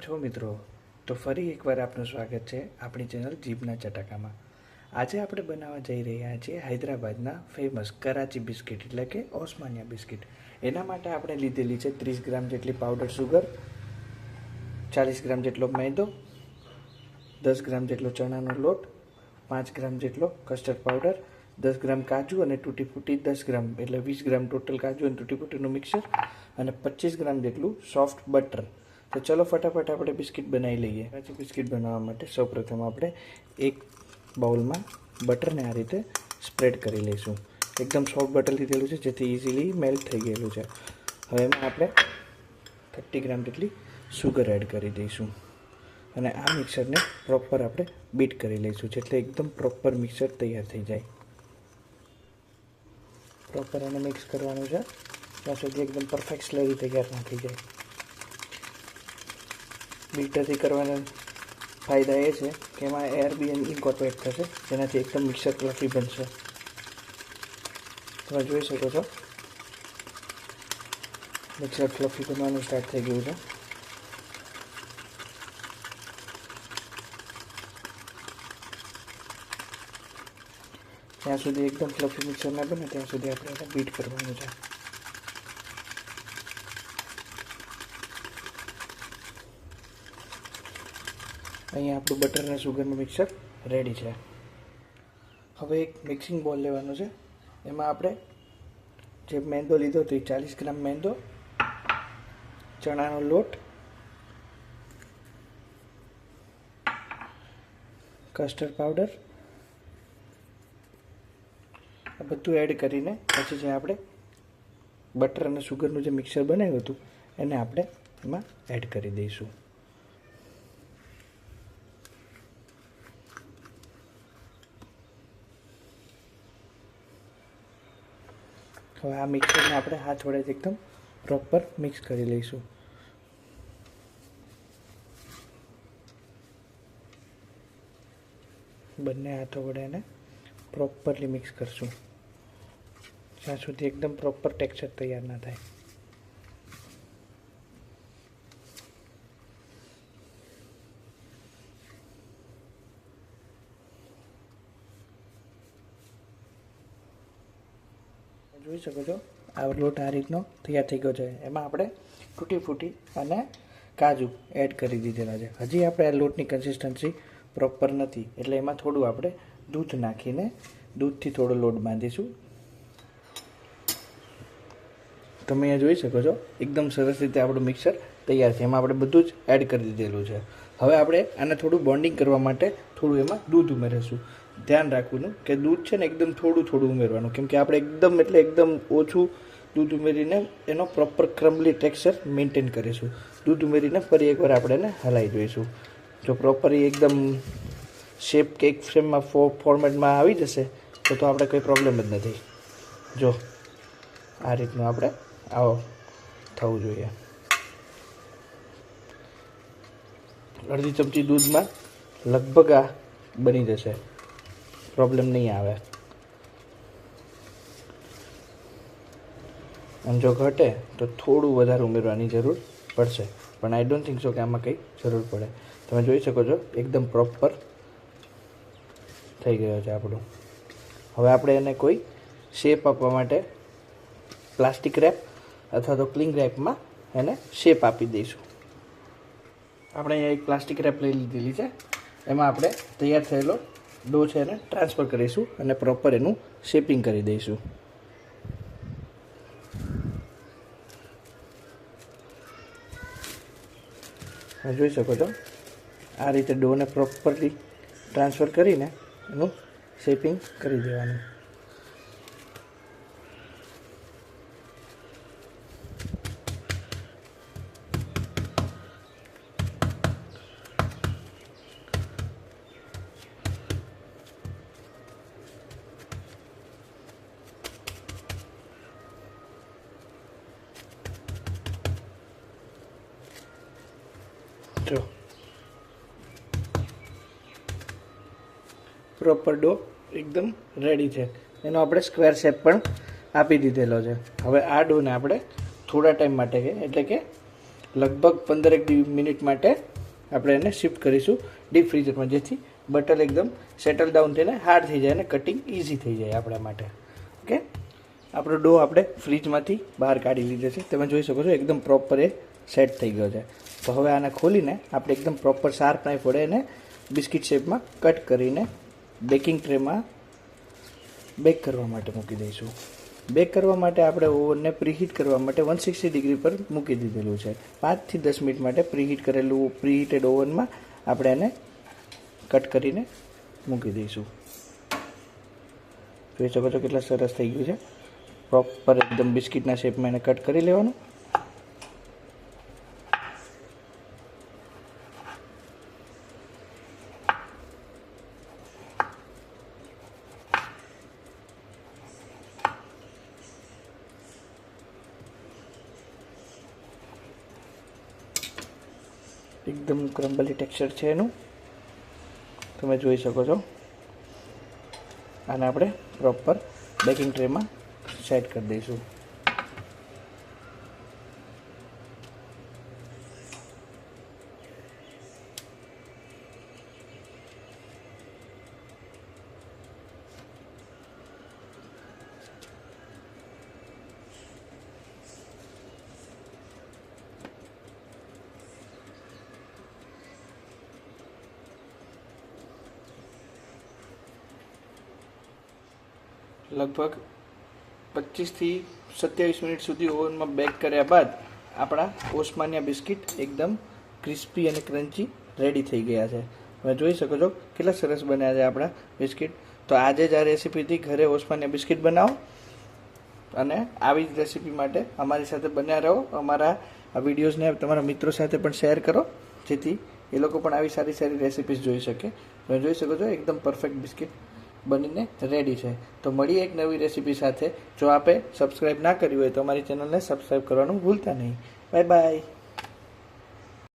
છો મિત્રો? તો ફરી એકવાર આપનું સ્વાગત છે આપણી ચેનલ જીભના ચટાકામાં. આજે આપણે બનાવવા જઈ રહ્યા છીએ હૈદરાબાદના ફેમસ કરાચી બિસ્કિટ એટલે કે ઓસ્માનિયા બિસ્કિટ. એના માટે આપણે લીધેલી છે 30 ગ્રામ જેટલી પાવડર સુગર, 40 ગ્રામ જેટલો મેદો, 10 ગ્રામ જેટલો ચણાનો લોટ, 5 ગ્રામ જેટલો કસ્ટર્ડ પાવડર, 10 ગ્રામ કાજુ અને તૂટી ફૂટી 10 ગ્રામ એટલે 20 ગ્રામ ટોટલ કાજુ અને તૂટી ફૂટીનું મિક્સર અને 25 ગ્રામ જેટલું સોફ્ટ બટર. તો ચલો ફટાફટ આપણે બિસ્કિટ બનાવી લઈએ. કાચી બિસ્કિટ બનાવવા માટે સૌપ્રથમ આપણે એક બાઉલમાં બટરને આ રીતે સ્પ્રેડ કરી લઈશું. એકદમ સોફ્ટ બટર લીધેલું છે જેથી ઇઝીલી મેલ્ટ થઈ ગયેલું છે. હવે એમાં આપણે 30 ગ્રામ જેટલી સુગર એડ કરી દઈશું અને આ મિક્સરને પ્રોપર આપણે બીટ કરી લઈશું જેથી એકદમ પ્રોપર મિક્સર તૈયાર થઈ જાય. પ્રોપર એને મિક્સ કરવાનું છે ત્યાં સુધી એકદમ પરફેક્ટ સ્લરી તૈયાર ના થઈ જાય. બીટરથી કરવાના ફાયદા એ છે કે એમાં એર બી ઇન્કોર્પોરેટ થશે જેનાથી એકદમ મિક્સર ફ્લફી બનશે. તમે જોઈ શકો છો મિક્સર ફ્લફી બનવાનું સ્ટાર્ટ થઈ ગયું છે. ત્યાં સુધી એકદમ ફ્લફી મિક્સર ના બને ત્યાં સુધી આપણે એને બીટ કરવાનું છે. અહીંયા આપણું બટર અને સુગરનું મિક્સર રેડી છે. હવે એક મિક્સિંગ બોલ લેવાનું છે. એમાં આપણે જે મેંદો લીધો હતો એ 40 ગ્રામ મેંદો, ચણાનો લોટ, કસ્ટર્ડ પાવડર આ બધું એડ કરીને પછી જે આપણે બટર અને સુગરનું જે મિક્સર બનાવ્યું હતું એને આપણે એમાં એડ કરી દઈશું. હવે આ મિક્સરને આપણે હાથ વડે એકદમ પ્રોપર મિક્સ કરી લઈશું. બંને હાથો વડે એને પ્રોપરલી મિક્સ કરશું જ્યાં સુધી એકદમ પ્રોપર ટેક્સચર તૈયાર ના થાય. જોઈ શકો છો આ લોટ આ રીતનો તૈયાર થઈ ગયો છે. એમાં આપણે તૂટી ફૂટી અને કાજુ એડ કરી દીધેલા છે. હજી આપણે આ લોટની કન્સિસ્ટન્સી પ્રોપર નથી એટલે એમાં થોડું આપણે દૂધ નાખીને દૂધથી થોડો લોટ બાંધીશું. તમે અહીંયા જોઈ શકો છો એકદમ સરસ રીતે આપણું મિક્સર તૈયાર છે. એમાં આપણે બધું જ એડ કરી દીધેલું છે. હવે આપણે આને થોડું બોન્ડિંગ કરવા માટે થોડું એમાં દૂધ ઉમેરીશું. ધ્યાન રાખવાનું કે દૂધ છે ને એકદમ થોડું ઉમેરવાનું કેમ કે આપણે એકદમ ઓછું દૂધ ઉમેરીને એનો પ્રોપર ક્રમ્બલી ટેક્સચર મેન્ટેન કરીશું. દૂધ ઉમેરીને ફરી એકવાર આપણે એને હલાવી જોઈશું. જો પ્રોપર એકદમ શેપ કેક ફ્રેમમાં ફોર્મેટમાં આવી જશે તો આપણે કોઈ પ્રોબ્લેમ જ નથી. જો આ રીતનું આપણે આવો થવું જોઈએ. અડધી ચમચી દૂધમાં લગભગ આ બની જશે, પ્રોબ્લેમ નહીં આવે. અને જો ઘટે તો થોડું વધારે ઉમેરવાની જરૂર પડશે પણ આઈ ડોન્ટ થિંક સો કે આમાં કંઈ જરૂર પડે. તમે જોઈ શકો છો એકદમ પ્રોપર થઈ ગયો છે આપણું. હવે આપણે એને કોઈ શેપ આપવા માટે પ્લાસ્ટિક રેપ અથવા તો ક્લિંગ રેપમાં એને શેપ આપી દઈશું. આપણે અહીંયા એક પ્લાસ્ટિક રેપ લઈ લીધેલી છે. એમાં આપણે તૈયાર થયેલો ડો છે એને ટ્રાન્સફર કરીશું અને પ્રોપર એનું શેપિંગ કરી દઈશું. જોઈ શકો છો આ રીતે ડોને પ્રોપરલી ટ્રાન્સફર કરીને એનું શેપિંગ કરી દેવાનું. જો પ્રોપર ડો એકદમ રેડી છે. એનો આપણે સ્ક્વેર શેપ પણ આપી દીધેલો છે. હવે આ ડોને આપણે થોડા ટાઈમ માટે એટલે કે લગભગ 15 મિનિટ માટે આપણે એને શિફ્ટ કરીશું ડીપ ફ્રીઝરમાં, જેથી બટર એકદમ સેટલ ડાઉન થઈને હાર્ડ થઈ જાય અને કટિંગ ઇઝી થઈ જાય આપણા માટે. ઓકે, આપણો ડો આપણે ફ્રીજમાંથી બહાર કાઢી લીધો છે. તમે જોઈ શકો છો એકદમ પ્રોપર એ સેટ થઈ ગયો છે. તો હવે આને ખોલીને આપણે એકદમ પ્રોપર શાર્પ નાઈફ વડે એને બિસ્કિટ શેપમાં કટ કરીને બેકિંગ ટ્રેમાં બેક કરવા માટે મૂકી દઈશું. બેક કરવા માટે આપણે ઓવનને પ્રીહીટ કરવા માટે 160 ડિગ્રી પર મૂકી દીધેલું છે. 5 થી 10 મિનિટ માટે પ્રીહીટ કરેલું પ્રીહીટેડ ઓવનમાં આપણે એને કટ કરીને મૂકી દઈશું. જોઈ શકો છો કેટલા સરસ થઈ ગયું છે. પ્રોપર એકદમ બિસ્કિટના શેપમાં એને કટ કરી લેવાનું. એકદમ ક્રમ્બલી ટેક્સચર છે એનું, તમે જોઈ શકો છો. આને આપણે પ્રોપર બેકિંગ ટ્રેમાં સેટ કરી દઈશું. લગભગ 25 થી 27 મિનિટ સુધી ઓવનમાં બેક કર્યા બાદ આપણા ઓસ્માનિયા બિસ્કિટ એકદમ ક્રિસ્પી અને ક્રન્ચી રેડી થઈ ગયા છે. તમે જોઈ શકો છો કેટલા સરસ બન્યા છે આપણા બિસ્કિટ. તો આજે જ આ રેસીપીથી ઘરે ઓસ્માનિયા બિસ્કિટ બનાવો અને આવી જ રેસીપી માટે અમારી સાથે બન્યા રહો. અમારા આ વિડીયોઝને તમારા મિત્રો સાથે પણ શેર કરો, જેથી એ લોકો પણ આવી સારી સારી રેસીપીઝ જોઈ શકે. તમે જોઈ શકો છો એકદમ પરફેક્ટ બિસ્કિટ બનીને રેડી છે. તો મળીએ એક નવી રેસીપી સાથે. જો આપે સબસ્ક્રાઈબ ના કર્યું હોય તો અમારી ચેનલને સબસ્ક્રાઈબ કરવાનું ભૂલતા નહીં. Bye bye.